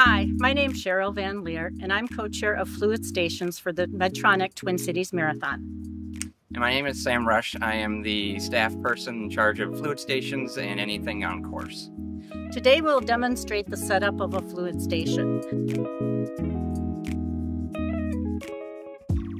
Hi, my name's Cheryl Van Leer, and I'm co-chair of Fluid Stations for the Medtronic Twin Cities Marathon. And my name is Sam Rush. I am the staff person in charge of fluid stations and anything on course. Today we'll demonstrate the setup of a fluid station.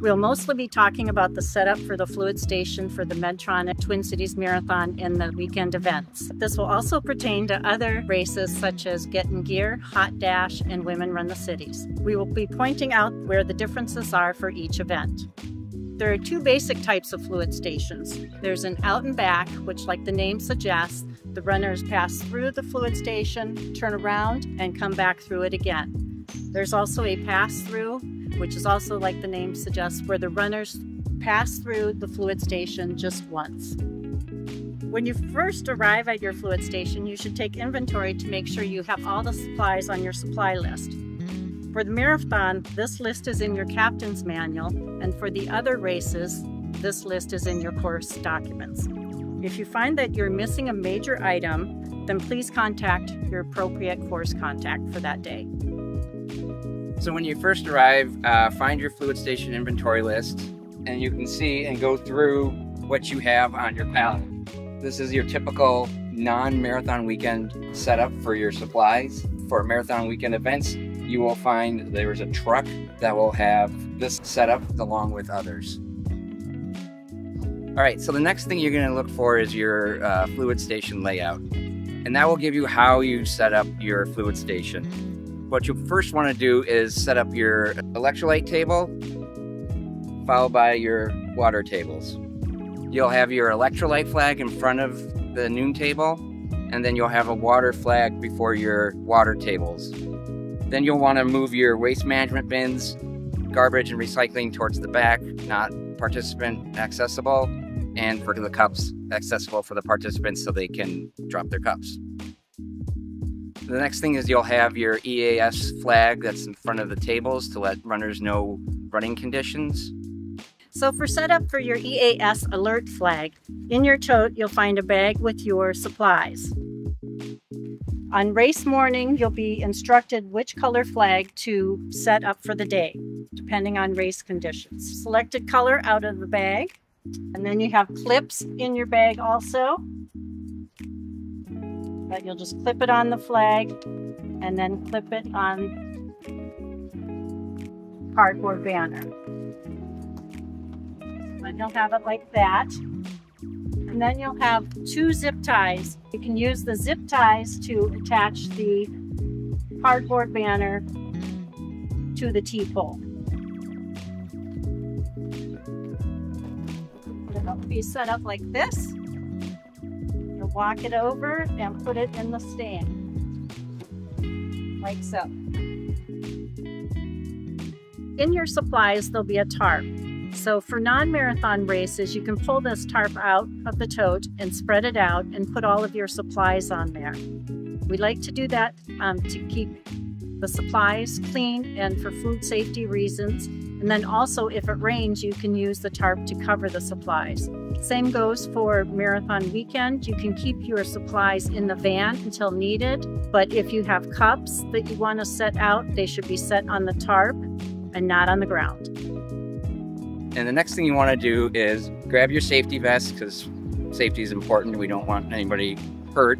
We'll mostly be talking about the setup for the fluid station for the Medtronic Twin Cities Marathon and the weekend events. This will also pertain to other races such as Get in Gear, Hot Dash, and Women Run the Cities. We will be pointing out where the differences are for each event. There are two basic types of fluid stations. There's an out and back, which like the name suggests, the runners pass through the fluid station, turn around, and come back through it again. There's also a pass-through, which is also like the name suggests, where the runners pass through the fluid station just once. When you first arrive at your fluid station, you should take inventory to make sure you have all the supplies on your supply list. For the marathon, this list is in your captain's manual, and for the other races, this list is in your course documents. If you find that you're missing a major item, then please contact your appropriate course contact for that day. So when you first arrive, find your fluid station inventory list, and you can see and go through what you have on your pallet. This is your typical non-marathon weekend setup for your supplies. For marathon weekend events, you will find there's a truck that will have this setup along with others. All right, so the next thing you're going to look for is your fluid station layout, and that will give you how you set up your fluid station. What you first want to do is set up your electrolyte table, followed by your water tables. You'll have your electrolyte flag in front of the noon table, and then you'll have a water flag before your water tables. Then you'll want to move your waste management bins, garbage and recycling towards the back, not participant accessible, and for the cups accessible for the participants so they can drop their cups. The next thing is you'll have your EAS flag that's in front of the tables to let runners know running conditions. So for setup for your EAS alert flag, in your tote you'll find a bag with your supplies. On race morning, you'll be instructed which color flag to set up for the day, depending on race conditions. Select a color out of the bag, and then you have clips in your bag also. But you'll just clip it on the flag, and then clip it on cardboard banner. And you'll have it like that. And then you'll have two zip ties. You can use the zip ties to attach the cardboard banner to the T-pole. It'll be set up like this. You'll walk it over and put it in the stand, like so. In your supplies, there'll be a tarp. So for non-marathon races, you can pull this tarp out of the tote and spread it out and put all of your supplies on there. We like to do that to keep the supplies clean and for food safety reasons. And then also if it rains, you can use the tarp to cover the supplies. Same goes for marathon weekend. You can keep your supplies in the van until needed. But if you have cups that you want to set out, they should be set on the tarp and not on the ground. And the next thing you want to do is grab your safety vest, because safety is important. We don't want anybody hurt.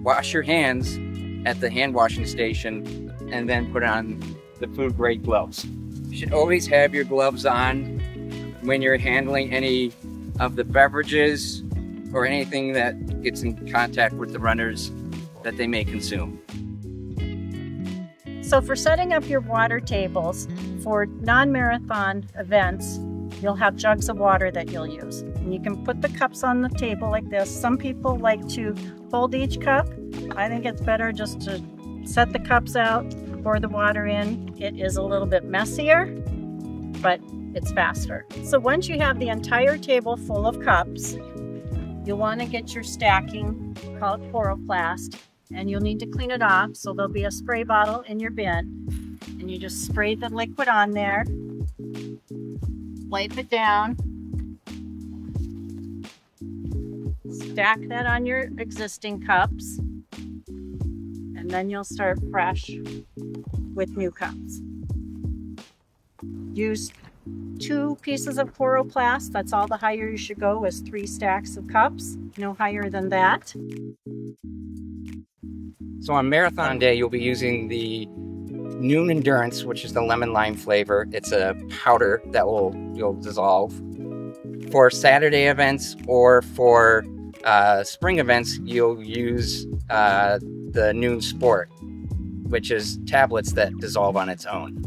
Wash your hands at the hand washing station, and then put on the food grade gloves. You should always have your gloves on when you're handling any of the beverages or anything that gets in contact with the runners that they may consume. So for setting up your water tables for non-marathon events, you'll have jugs of water that you'll use. And you can put the cups on the table like this. Some people like to hold each cup. I think it's better just to set the cups out, pour the water in. It is a little bit messier, but it's faster. So once you have the entire table full of cups, you'll want to get your stacking called chloroplast, and you'll need to clean it off. So there'll be a spray bottle in your bin, and you just spray the liquid on there. Wipe it down, stack that on your existing cups, and then you'll start fresh with new cups. Use 2 pieces of chloroplast. That's all the higher you should go, is 3 stacks of cups. No higher than that. So on marathon day, you'll be using the Noon Endurance, which is the lemon lime flavor. It's a powder that you'll dissolve. For Saturday events or for spring events, you'll use the Noon Sport, which is tablets that dissolve on its own.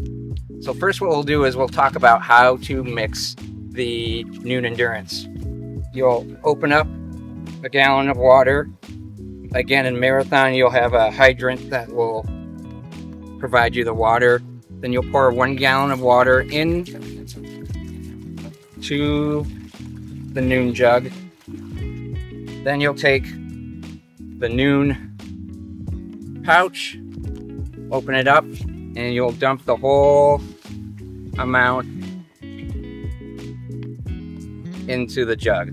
So first what we'll do is we'll talk about how to mix the Noon Endurance. You'll open up a gallon of water. Again, in marathon, you'll have a hydrant that will provide you the water. Then you'll pour 1 gallon of water in to the Noon jug. Then you'll take the Noon pouch, open it up, and you'll dump the whole amount into the jug.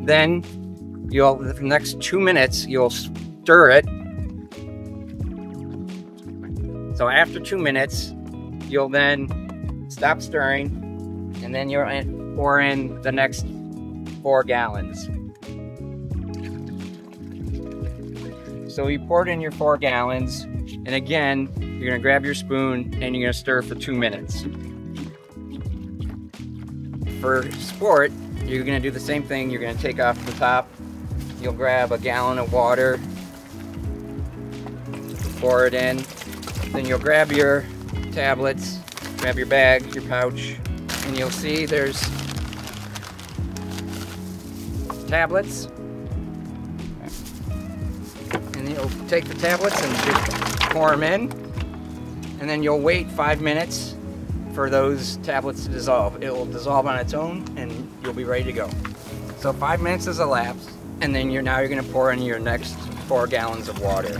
Then for the next 2 minutes, you'll stir it. So after 2 minutes, you'll then stop stirring, and then you'll pour in the next 4 gallons. So you poured in your 4 gallons, and again, you're gonna grab your spoon and you're gonna stir for 2 minutes. For sport, you're gonna do the same thing. You're gonna take off the top. You'll grab a gallon of water, pour it in. Then you'll grab your tablets, grab your bag, your pouch, and you'll see there's tablets. And you'll take the tablets and just pour them in. And then you'll wait 5 minutes for those tablets to dissolve. It will dissolve on its own and you'll be ready to go. So 5 minutes has elapsed, and then you're gonna pour in your next 4 gallons of water.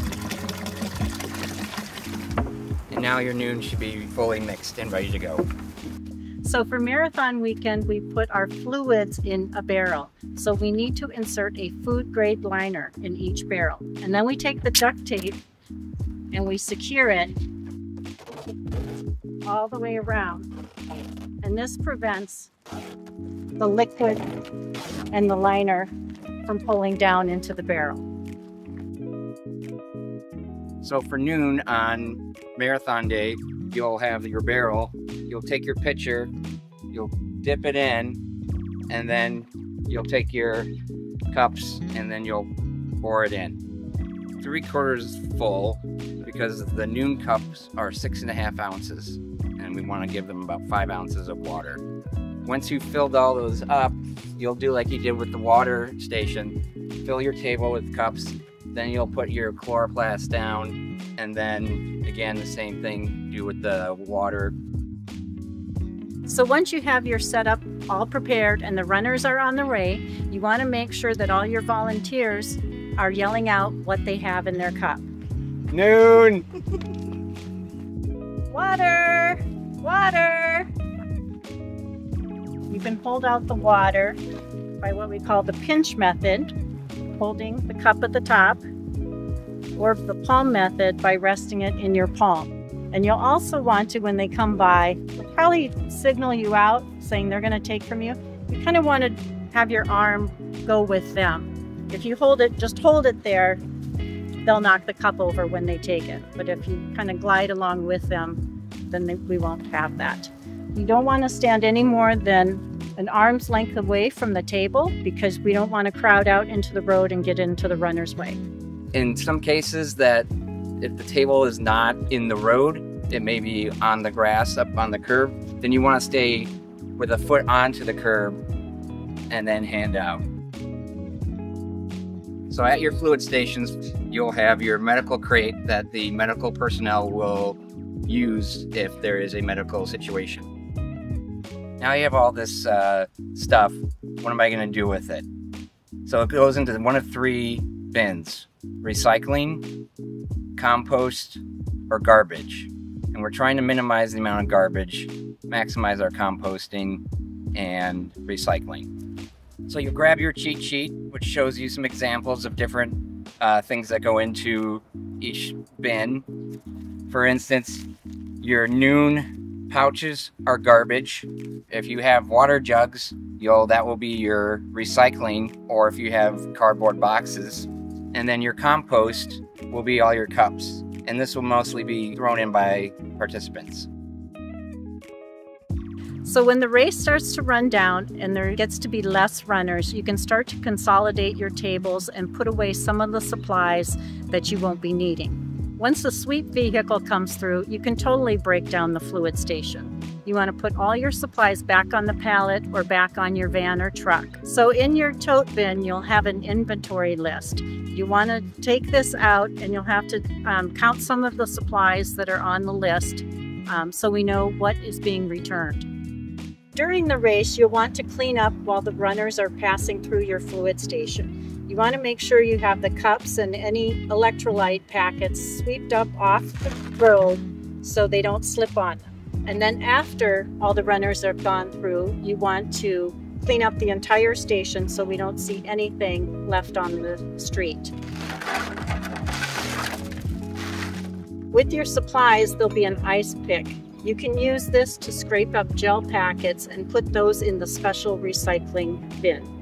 And now your Noon should be fully mixed and ready to go. So for marathon weekend, we put our fluids in a barrel. So we need to insert a food grade liner in each barrel. And then we take the duct tape and we secure it all the way around. And this prevents the liquid and the liner from pulling down into the barrel. So for Noon on marathon day, you'll have your barrel, you'll take your pitcher, you'll dip it in, and then you'll take your cups and then you'll pour it in. 3/4 full, because the Noon cups are 6.5 ounces, and we want to give them about 5 ounces of water. Once you've filled all those up, you'll do like you did with the water station. Fill your table with cups, then you'll put your chloroplast down, and then again the same thing, do with the water. So once you have your setup all prepared and the runners are on the way, you want to make sure that all your volunteers are yelling out what they have in their cup. Noon! Water! Water! You can hold out the water by what we call the pinch method, holding the cup at the top, or the palm method by resting it in your palm. And you'll also want to, when they come by, they'll probably signal you out saying they're going to take from you. You kind of want to have your arm go with them. If you hold it, just hold it there, they'll knock the cup over when they take it. But if you kind of glide along with them, then we won't have that. You don't want to stand any more than an arm's length away from the table, because we don't want to crowd out into the road and get into the runner's way. In some cases, that if the table is not in the road, it may be on the grass up on the curb, then you want to stay with a foot onto the curb and then hand out. So at your fluid stations, you'll have your medical crate that the medical personnel will use if there is a medical situation. Now you have all this stuff. What am I going to do with it? So it goes into one of 3 bins: recycling, compost, or garbage. And we're trying to minimize the amount of garbage, maximize our composting and recycling. So you grab your cheat sheet, which shows you some examples of different things that go into each bin. For instance, your noon pouches are garbage. If you have water jugs, that will be your recycling, or if you have cardboard boxes. And then your compost will be all your cups. And this will mostly be thrown in by participants. So when the race starts to run down and there gets to be less runners, you can start to consolidate your tables and put away some of the supplies that you won't be needing. Once the sweep vehicle comes through, you can totally break down the fluid station. You want to put all your supplies back on the pallet or back on your van or truck. So in your tote bin, you'll have an inventory list. You want to take this out and you'll have to count some of the supplies that are on the list so we know what is being returned. During the race, you'll want to clean up while the runners are passing through your fluid station. You want to make sure you have the cups and any electrolyte packets swept up off the road so they don't slip on them. And then after all the runners have gone through, you want to clean up the entire station so we don't see anything left on the street. With your supplies, there'll be an ice pick. You can use this to scrape up gel packets and put those in the special recycling bin.